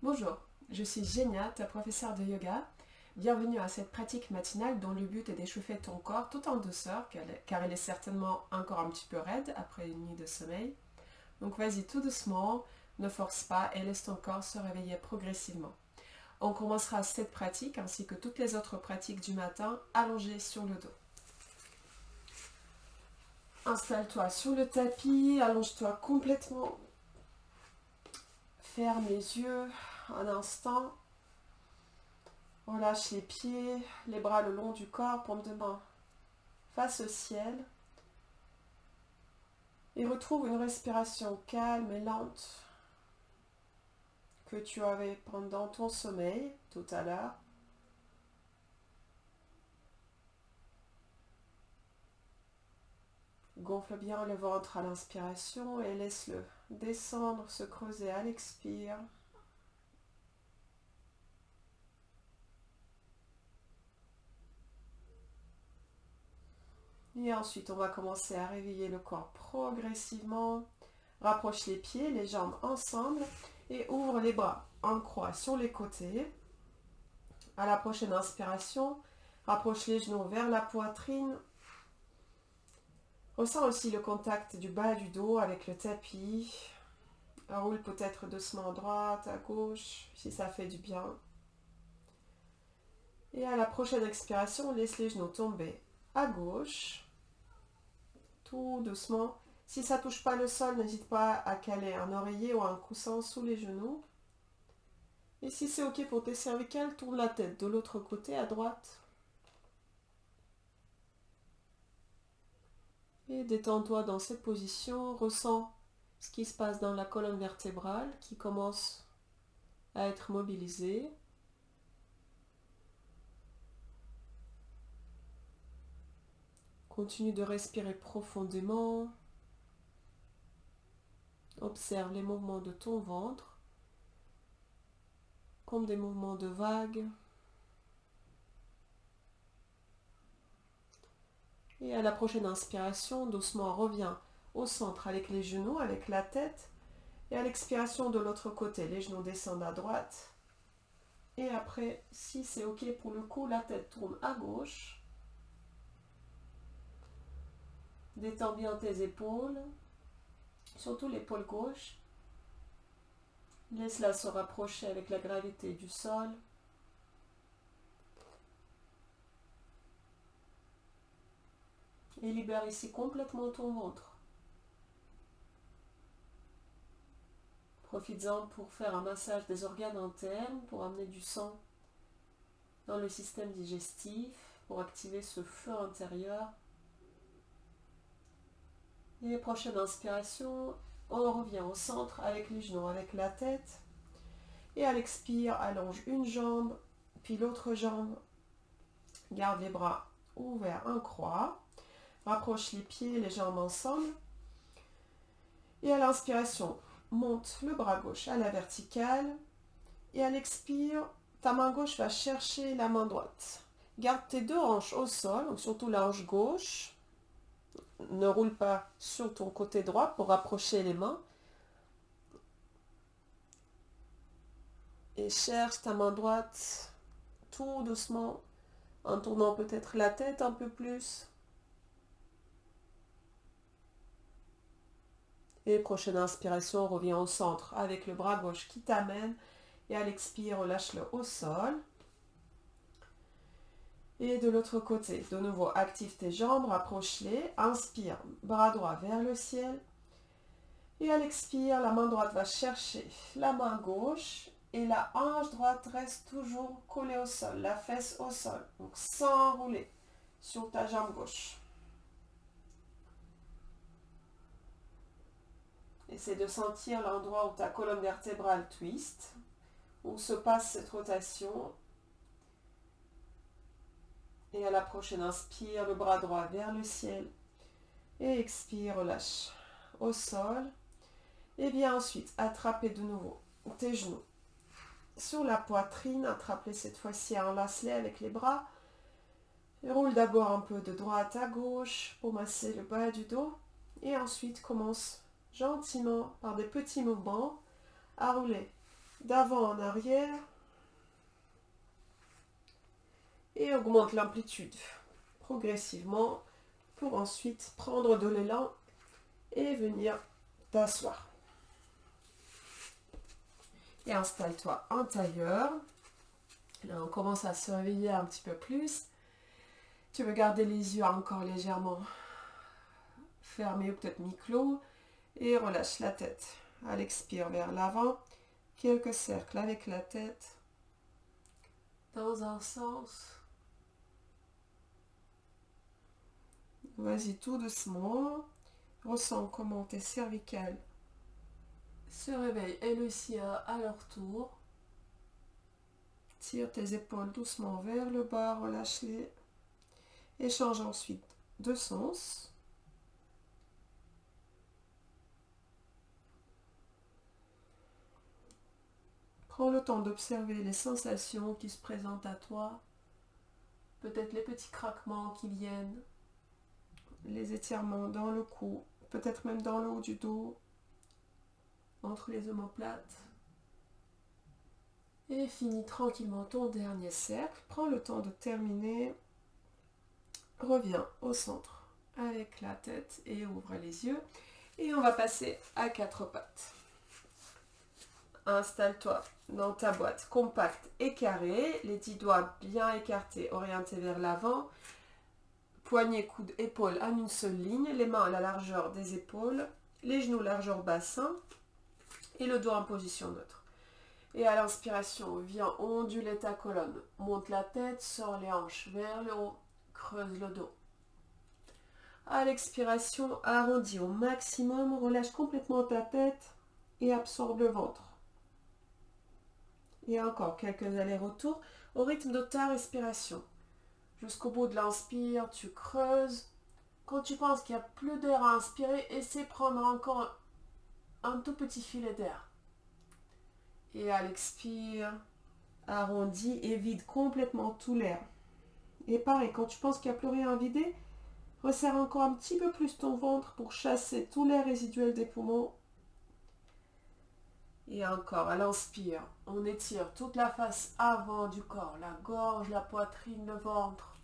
Bonjour, je suis Genia, ta professeure de yoga. Bienvenue à cette pratique matinale dont le but est d'échauffer ton corps tout en douceur car il est certainement encore un petit peu raide après une nuit de sommeil. Donc vas-y tout doucement, ne force pas et laisse ton corps se réveiller progressivement. On commencera cette pratique ainsi que toutes les autres pratiques du matin allongées sur le dos. Installe-toi sur le tapis, allonge-toi complètement. Ferme les yeux un instant. Relâche les pieds, les bras le long du corps, paume de main face au ciel. Et retrouve une respiration calme et lente que tu avais pendant ton sommeil tout à l'heure. Gonfle bien le ventre à l'inspiration et laisse-le descendre, se creuser à l'expire. Et ensuite, on va commencer à réveiller le corps progressivement. Rapproche les pieds, les jambes ensemble et ouvre les bras en croix sur les côtés. À la prochaine inspiration, rapproche les genoux vers la poitrine. Ressens aussi le contact du bas du dos avec le tapis. Roule peut-être doucement à droite, à gauche, si ça fait du bien. Et à la prochaine expiration, laisse les genoux tomber à gauche. Tout doucement. Si ça ne touche pas le sol, n'hésite pas à caler un oreiller ou un coussin sous les genoux. Et si c'est ok pour tes cervicales, tourne la tête de l'autre côté à droite. Et détends-toi dans cette position. Ressens ce qui se passe dans la colonne vertébrale qui commence à être mobilisée. Continue de respirer profondément. Observe les mouvements de ton ventre comme des mouvements de vagues. Et à la prochaine inspiration, doucement reviens au centre avec les genoux, avec la tête. Et à l'expiration de l'autre côté, les genoux descendent à droite. Et après, si c'est ok pour le coup, la tête tourne à gauche. Détends bien tes épaules, surtout l'épaule gauche. Laisse-la se rapprocher avec la gravité du sol. Et libère ici complètement ton ventre. Profites-en pour faire un massage des organes internes, pour amener du sang dans le système digestif, pour activer ce feu intérieur. Et prochaine inspiration, on revient au centre avec les genoux, avec la tête. Et à l'expire, allonge une jambe, puis l'autre jambe. Garde les bras ouverts en croix. Rapproche les pieds et les jambes ensemble. Et à l'inspiration, monte le bras gauche à la verticale. Et à l'expire, ta main gauche va chercher la main droite. Garde tes deux hanches au sol, donc surtout la hanche gauche. Ne roule pas sur ton côté droit pour rapprocher les mains. Et cherche ta main droite tout doucement, en tournant peut-être la tête un peu plus. Et prochaine inspiration, reviens au centre avec le bras gauche qui t'amène. Et à l'expire, relâche-le au sol. Et de l'autre côté, de nouveau, active tes jambes, rapproche-les. Inspire, bras droit vers le ciel. Et à l'expire, la main droite va chercher la main gauche. Et la hanche droite reste toujours collée au sol, la fesse au sol. Donc sans rouler sur ta jambe gauche. Essaie de sentir l'endroit où ta colonne vertébrale twist, où se passe cette rotation. Et à la prochaine inspire, le bras droit vers le ciel. Et expire, relâche au sol. Et bien ensuite, attrapez de nouveau tes genoux sur la poitrine. Attrape-les cette fois-ci, enlace-les avec les bras. Et roule d'abord un peu de droite à gauche pour masser le bas du dos. Et ensuite, commence gentiment, par des petits mouvements, à rouler d'avant en arrière et augmente l'amplitude progressivement pour ensuite prendre de l'élan et venir t'asseoir. Et installe-toi en tailleur. Là, on commence à se réveiller un petit peu plus. Tu veux garder les yeux encore légèrement fermés ou peut-être mi-clos et relâche la tête. À l'expire vers l'avant, quelques cercles avec la tête dans un sens. Vas-y tout doucement. Ressens comment tes cervicales se réveillent elles aussi à leur tour. Tire tes épaules doucement vers le bas, relâche-les. Et change ensuite de sens. Prends le temps d'observer les sensations qui se présentent à toi. Peut-être les petits craquements qui viennent. Les étirements dans le cou. Peut-être même dans le haut du dos. Entre les omoplates. Et finis tranquillement ton dernier cercle. Prends le temps de terminer. Reviens au centre avec la tête et ouvre les yeux. Et on va passer à quatre pattes. Installe-toi dans ta boîte compacte et carrée. Les 10 doigts bien écartés, orientés vers l'avant. Poignets, coudes, épaules en une seule ligne. Les mains à la largeur des épaules. Les genoux largeur bassin. Et le dos en position neutre. Et à l'inspiration, viens onduler ta colonne. Monte la tête, sors les hanches vers le haut. Creuse le dos. À l'expiration, arrondis au maximum. Relâche complètement ta tête et absorbe le ventre. Et encore quelques allers-retours au rythme de ta respiration. Jusqu'au bout de l'inspire, tu creuses. Quand tu penses qu'il n'y a plus d'air à inspirer, essaie de prendre encore un tout petit filet d'air. Et à l'expire, arrondis et vide complètement tout l'air. Et pareil, quand tu penses qu'il n'y a plus rien à vider, resserre encore un petit peu plus ton ventre pour chasser tout l'air résiduel des poumons. Et encore, à l'inspire, on étire toute la face avant du corps, la gorge, la poitrine, le ventre.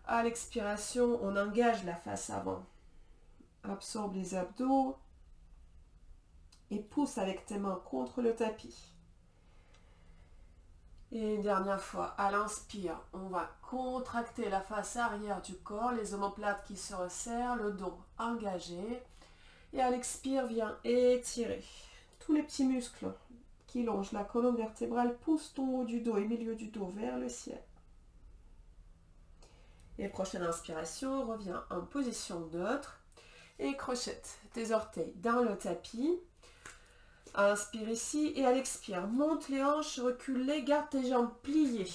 À l'expiration, on engage la face avant. Absorbe les abdos et pousse avec tes mains contre le tapis. Et une dernière fois, à l'inspire, on va contracter la face arrière du corps, les omoplates qui se resserrent, le dos engagé. Et à l'expire, viens étirer. Tous les petits muscles qui longent la colonne vertébrale poussent ton haut du dos et milieu du dos vers le ciel. Et prochaine inspiration, reviens en position neutre et crochette tes orteils dans le tapis. Inspire ici et à l'expire, monte les hanches, recule-les, garde tes jambes pliées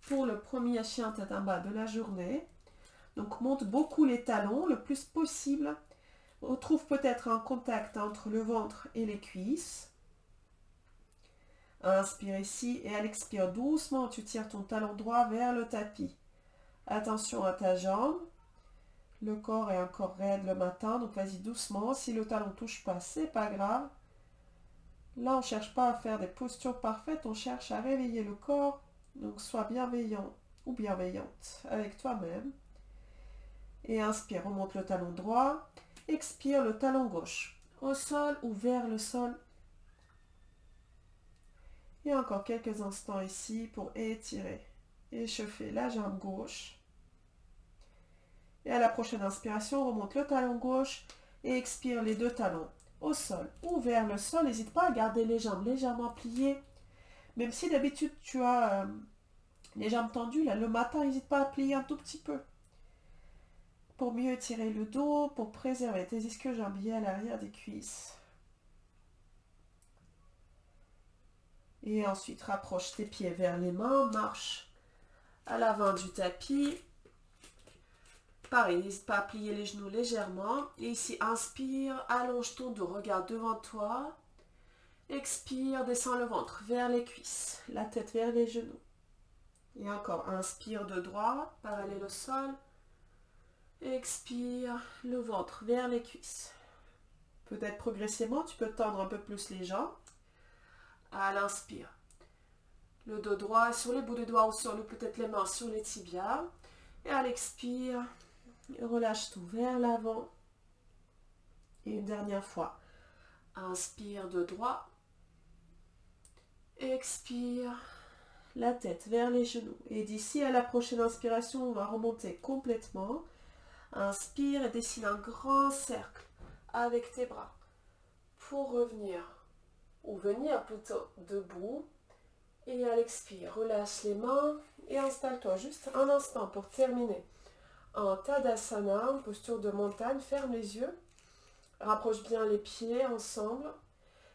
pour le premier chien tête en bas de la journée. Donc monte beaucoup les talons le plus possible. Retrouve peut-être un contact entre le ventre et les cuisses. Inspire ici et à l'expire doucement, tu tires ton talon droit vers le tapis. Attention à ta jambe. Le corps est encore raide le matin, donc vas-y doucement. Si le talon ne touche pas, c'est pas grave. Là, on ne cherche pas à faire des postures parfaites, on cherche à réveiller le corps. Donc sois bienveillant ou bienveillante avec toi-même. Et inspire, remonte le talon droit. Expire le talon gauche. Au sol ou vers le sol. Et encore quelques instants ici pour étirer. Échauffer la jambe gauche. Et à la prochaine inspiration, remonte le talon gauche et expire les deux talons au sol ou vers le sol. N'hésite pas à garder les jambes légèrement pliées. Même si d'habitude tu as les jambes tendues, là, le matin, n'hésite pas à plier un tout petit peu. Pour mieux étirer le dos, pour préserver tes ischio-jambiers à l'arrière des cuisses. Et ensuite, rapproche tes pieds vers les mains, marche à l'avant du tapis. Pareil, n'hésite pas à plier les genoux légèrement. Et ici, inspire, allonge ton dos, regarde devant toi. Expire, descends le ventre vers les cuisses, la tête vers les genoux. Et encore, inspire de droit, parallèle au sol. Expire, le ventre vers les cuisses. Peut-être progressivement, tu peux tendre un peu plus les jambes. À l'inspire. Le dos droit sur les bouts de doigts ou sur peut-être les mains sur les tibias. Et à l'expire, relâche tout vers l'avant. Et une dernière fois. Inspire de droit. Expire. La tête vers les genoux. Et d'ici à la prochaine inspiration, on va remonter complètement. Inspire et dessine un grand cercle avec tes bras pour revenir, ou venir plutôt debout. Et à l'expire, relâche les mains et installe-toi juste un instant pour terminer. En Tadasana, posture de montagne, ferme les yeux, rapproche bien les pieds ensemble,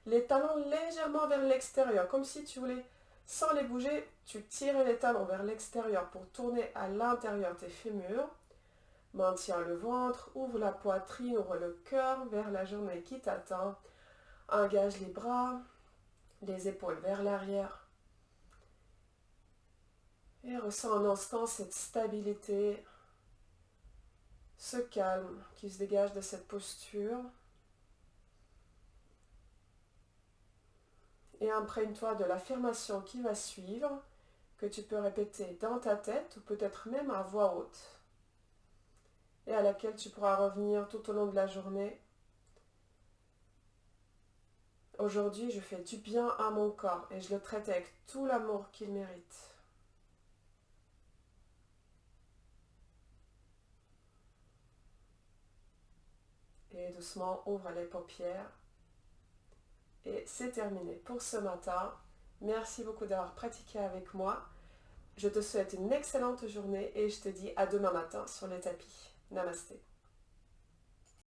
les talons légèrement vers l'extérieur, comme si tu voulais, sans les bouger, tu tires les talons vers l'extérieur pour tourner à l'intérieur tes fémurs. Maintiens le ventre, ouvre la poitrine, ouvre le cœur vers la journée qui t'attend. Engage les bras, les épaules vers l'arrière. Et ressens un instant cette stabilité, ce calme qui se dégage de cette posture. Et imprègne-toi de l'affirmation qui va suivre, que tu peux répéter dans ta tête ou peut-être même à voix haute, et à laquelle tu pourras revenir tout au long de la journée. Aujourd'hui, je fais du bien à mon corps et je le traite avec tout l'amour qu'il mérite. Et doucement, ouvre les paupières. Et c'est terminé pour ce matin. Merci beaucoup d'avoir pratiqué avec moi. Je te souhaite une excellente journée et je te dis à demain matin sur les tapis. Namasté.